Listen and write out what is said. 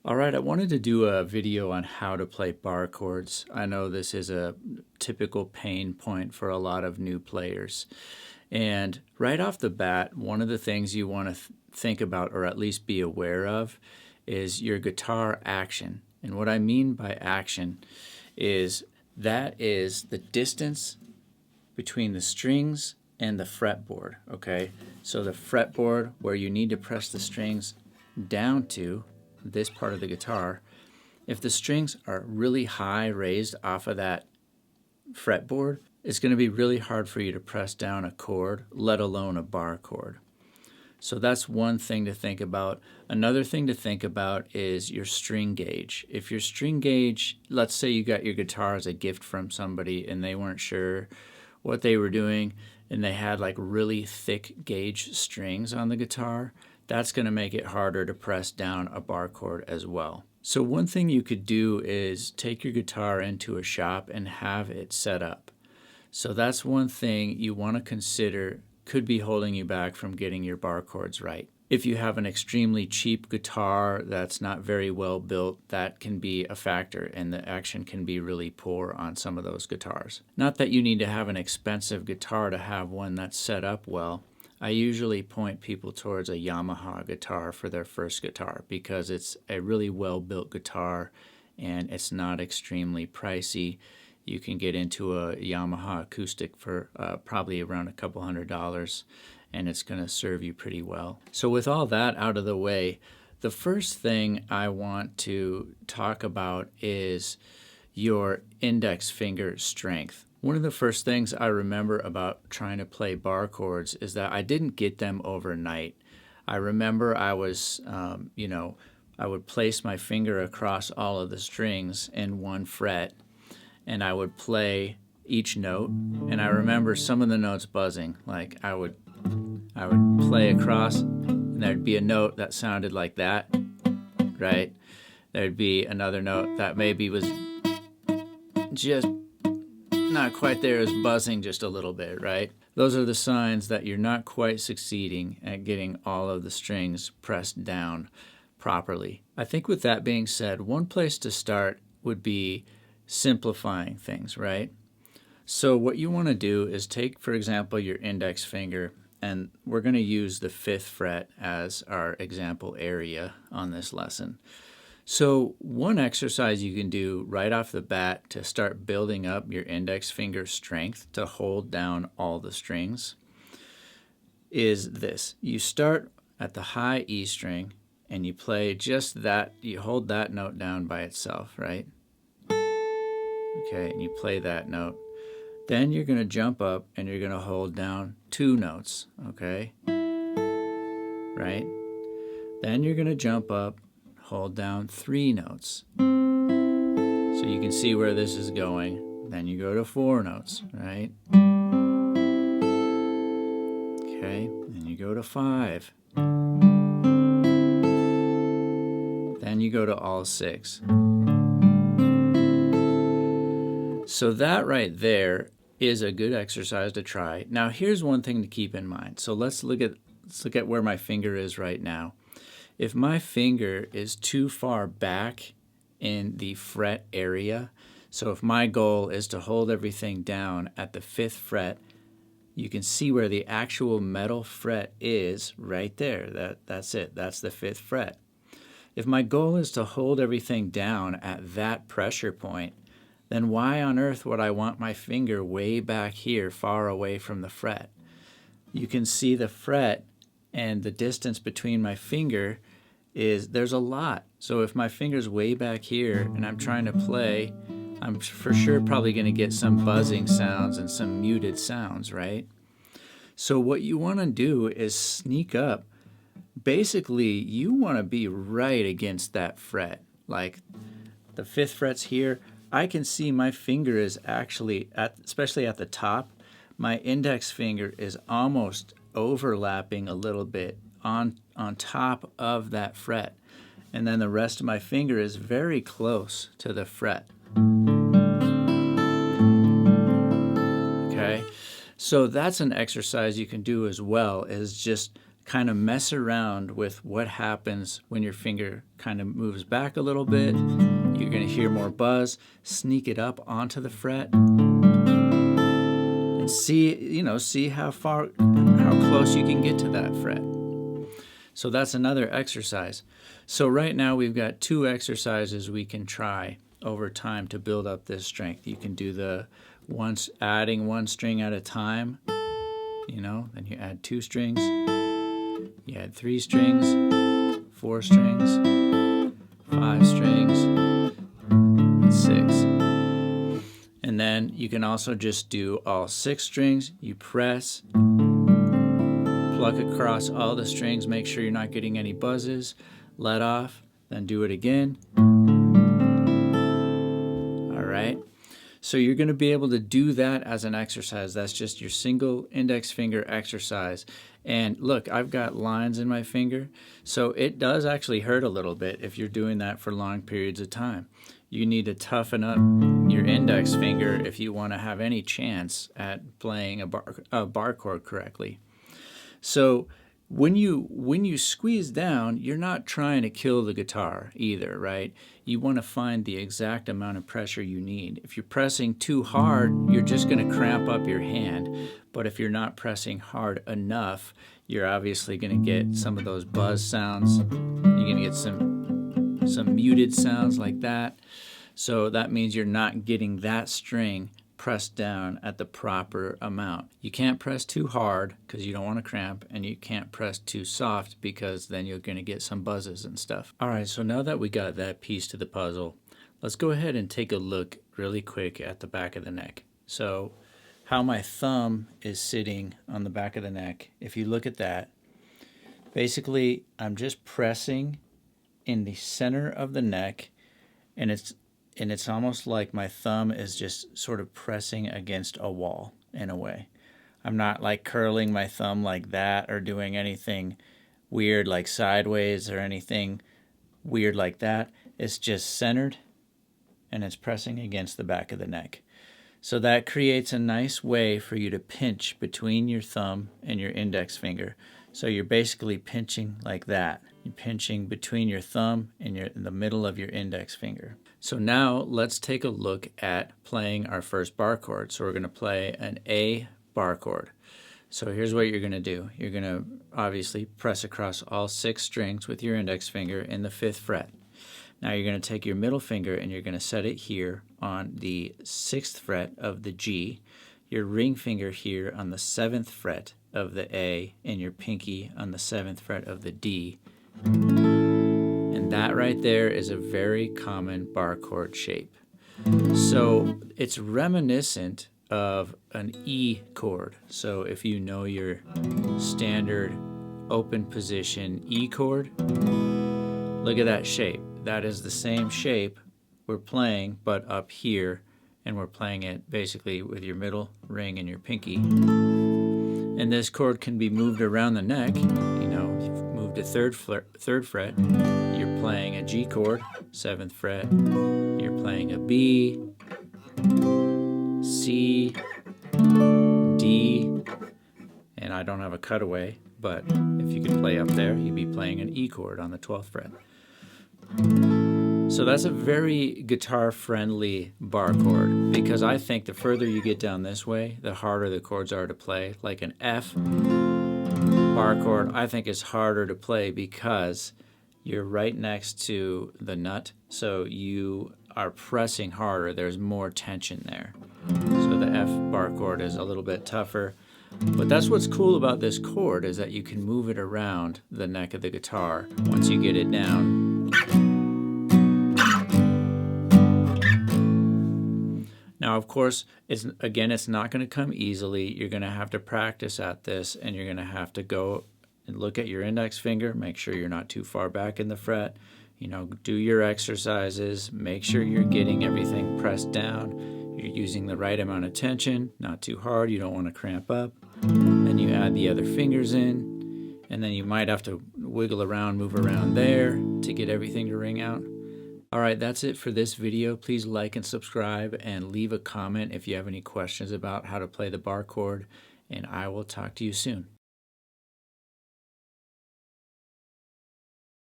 All right, I wanted to do a video on how to play bar chords. I know this is a typical pain point for a lot of new players. And right off the bat, one of the things you want to think about, or at least be aware of, is your guitar action. And what I mean by action is that is the distance between the strings and the fretboard, okay? So the fretboard where you need to press the strings down to, this part of the guitar, if the strings are really high raised off of that fretboard, it's going to be really hard for you to press down a chord, let alone a bar chord. So that's one thing to think about. Another thing to think about is your string gauge. If your string gauge, let's say you got your guitar as a gift from somebody and they weren't sure what they were doing and they had like really thick gauge strings on the guitar, that's going to make it harder to press down a bar chord as well. So one thing you could do is take your guitar into a shop and have it set up. So that's one thing you want to consider could be holding you back from getting your bar chords right. If you have an extremely cheap guitar that's not very well built, that can be a factor, and the action can be really poor on some of those guitars. Not that you need to have an expensive guitar to have one that's set up well. I usually point people towards a Yamaha guitar for their first guitar because it's a really well-built guitar and it's not extremely pricey. You can get into a Yamaha acoustic for probably around a couple $100, and it's going to serve you pretty well. So with all that out of the way, the first thing I want to talk about is your index finger strength. One of the first things I remember about trying to play bar chords is that I didn't get them overnight. I remember I was, I would place my finger across all of the strings in one fret, and I would play each note, and I remember some of the notes buzzing. Like I would play across, and there'd be a note that sounded like that, right? There'd be another note that maybe was just not quite there, as buzzing just a little bit, right? Those are the signs that you're not quite succeeding at getting all of the strings pressed down properly. I think with that being said, one place to start would be simplifying things, right? So what you want to do is take, for example, your index finger, and we're going to use the 5th fret as our example area on this lesson. So one exercise you can do right off the bat to start building up your index finger strength to hold down all the strings is this. You start at the high E string and you play just that, you hold that note down by itself, right? Okay, and you play that note. Then you're going to jump up and you're going to hold down 2 notes, okay? Right? Then you're going to jump up, hold down 3 notes. So you can see where this is going. Then you go to 4 notes, right? Okay, then you go to 5. Then you go to all 6. So that right there is a good exercise to try. Now here's one thing to keep in mind. So let's look at where my finger is right now. If my finger is too far back in the fret area, so if my goal is to hold everything down at the 5th fret, you can see where the actual metal fret is right there. That's it. That's the 5th fret. If my goal is to hold everything down at that pressure point, then why on earth would I want my finger way back here, far away from the fret? You can see the fret and the distance between my finger there's a lot. So if my finger's way back here and I'm trying to play, I'm for sure probably going to get some buzzing sounds and some muted sounds, right? So what you want to do is sneak up. Basically, you want to be right against that fret. Like the 5th fret's here. I can see my finger is actually, especially at the top, my index finger is almost overlapping a little bit on top of that fret. And then the rest of my finger is very close to the fret. Okay, so that's an exercise you can do as well, is just kind of mess around with what happens when your finger kind of moves back a little bit. You're going to hear more buzz. Sneak it up onto the fret and see how close you can get to that fret. So that's another exercise. So right now we've got 2 exercises we can try over time to build up this strength. You can do the adding 1 string at a time, then you add 2 strings, you add 3 strings, 4 strings, 5 strings, 6. And then you can also just do all 6 strings. You press, pluck across all the strings, make sure you're not getting any buzzes, let off, then do it again. All right. So you're going to be able to do that as an exercise. That's just your single index finger exercise. And look, I've got lines in my finger, so it does actually hurt a little bit if you're doing that for long periods of time. You need to toughen up your index finger if you want to have any chance at playing a bar chord correctly. So when you squeeze down, you're not trying to kill the guitar either, right? You want to find the exact amount of pressure you need. If you're pressing too hard, you're just going to cramp up your hand. But if you're not pressing hard enough, you're obviously going to get some of those buzz sounds. You're going to get some muted sounds like that. So that means you're not getting that string pressed down at the proper amount. You can't press too hard because you don't want to cramp, and you can't press too soft because then you're going to get some buzzes and stuff. All right, so now that we got that piece to the puzzle, let's go ahead and take a look really quick at the back of the neck. So how my thumb is sitting on the back of the neck, if you look at that, basically I'm just pressing in the center of the neck, and it's almost like my thumb is just sort of pressing against a wall in a way. I'm not like curling my thumb like that or doing anything weird like sideways or anything weird like that. It's just centered and it's pressing against the back of the neck. So that creates a nice way for you to pinch between your thumb and your index finger. So you're basically pinching like that. You're pinching between your thumb and in the middle of your index finger. So now let's take a look at playing our first bar chord. So we're going to play an A bar chord. So here's what you're going to do. You're going to obviously press across all 6 strings with your index finger in the 5th fret. Now you're going to take your middle finger and you're going to set it here on the 6th fret of the G, your ring finger here on the 7th fret of the A, and your pinky on the 7th fret of the D. And that right there is a very common bar chord shape. So it's reminiscent of an E chord. So if you know your standard open position E chord, look at that shape. That is the same shape we're playing, but up here, and we're playing it basically with your middle ring and your pinky. And this chord can be moved around the neck. You know, if you've moved to 3rd fret, you're playing a G chord, 7th fret. You're playing a B, C, D, and I don't have a cutaway, but if you could play up there, you'd be playing an E chord on the 12th fret. So that's a very guitar-friendly bar chord, because I think the further you get down this way, the harder the chords are to play. Like an F bar chord, I think is harder to play because you're right next to the nut, so you are pressing harder. There's more tension there. So the F bar chord is a little bit tougher. But that's what's cool about this chord, is that you can move it around the neck of the guitar once you get it down. Now, of course, it's not going to come easily. You're going to have to practice at this, and you're going to have to go and look at your index finger, make sure you're not too far back in the fret. You know, do your exercises, make sure you're getting everything pressed down. You're using the right amount of tension, not too hard. You don't want to cramp up. Then you add the other fingers in, and then you might have to wiggle around, move around there to get everything to ring out. All right, that's it for this video. Please like and subscribe and leave a comment if you have any questions about how to play the bar chord, and I will talk to you soon.